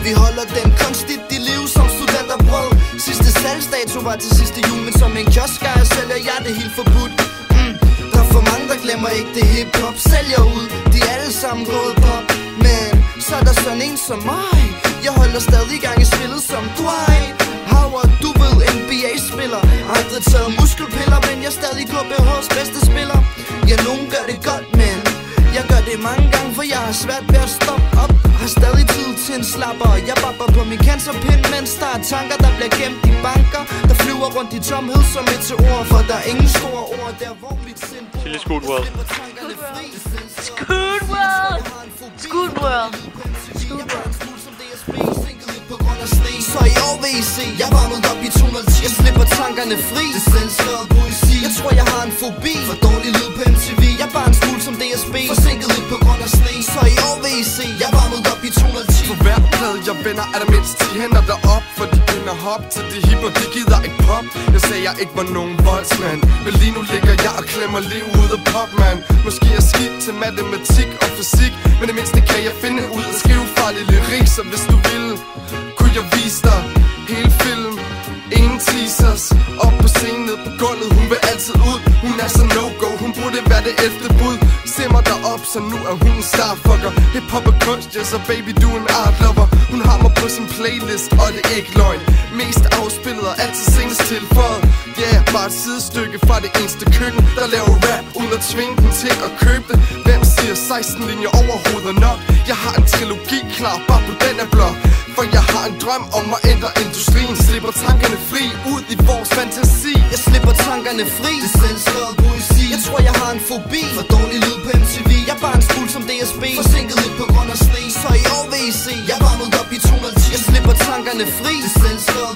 Vi holder den kunstigt i liv som studenterbrød. Sidste salgsdato var til sidste jul, men som en kiosker sælger jeg det helt forbudt. Der er for mange, der glemmer ikke det hiphop sælger ud. De er alle sammen gået pop. Men så er der sådan en som mig. Jeg holder stadig gang i spillet som Dwight Howard, du ved, NBA-spiller. Aldrig taget muskelpiller, men jeg er stadig KBH's bedste spiller. Ja, nogen gør det godt, men jeg gør det mange gange, for jeg har svært ved at stoppe op. Har stadig tid til en slapper. Jeg babber på min cancerpind, mens der er tanker, der bliver gemt i banker. Der flyver rundt i tomhed som et til ord, for der er ingen store ord der, hvor mit sind bor. Chili Scootworld. Scootworld. Scootworld. Så i år vil I se, jeg varmet op i 210. Jeg slipper tankerne fri. Det er selvskrevet poesi. Jeg tror jeg har en fobi for dårlig lyd på MTV. Jeg er bare en smule som DSB, forsinket lidt på grund af sne. Så i år vil I se, jeg varmet op i 210. For hver plade jeg vender, er der mindst 10 hænder derop. For de kender hop til det hip, og de gider ikke pop. Jeg sagde jeg ikke var nogen voldsmand, men lige nu ligger jeg og klemmer liv ud af pop, man. Måske er skidt til matematik og fysik, men det mindste kan jeg finde ud af skrive farlig lyrik. Så hvis du vil, kunne jeg vise dig hele film, ingen teasers. Op på scenen, ned på gulvet, hun vil altid ud. Hun er så no-go, hun burde være det 11. bud. Se mig derop, så nu er hun en starfucker. Hip-hop er kunst, ja, så baby du er en art lover. Hun har mig på sin playlist, og det er ikke løgn. Mest afspillet og altid senest tilføjet. Ja, yeah, bare et sidestykke fra det eneste køkken, der laver rap uden at tvinge den til at købe det. Hvem siger 16 linjer overhovedet nok? Jeg har en trilogi klar, bare på den er blok. For jeg har en drøm om at ændre industrien. Slipper tankerne fri ud i vores fantasi. Jeg slipper tankerne fri. Det er selvskrevet poesi. Jeg tror jeg har en fobi for dårlig lyd på MTV. Jeg er bare en smule som DSB, forsinket lidt på grund af sne. Så i år vil I se, jeg varmet op i 210. Jeg slipper tankerne fri. Det er selvskrevet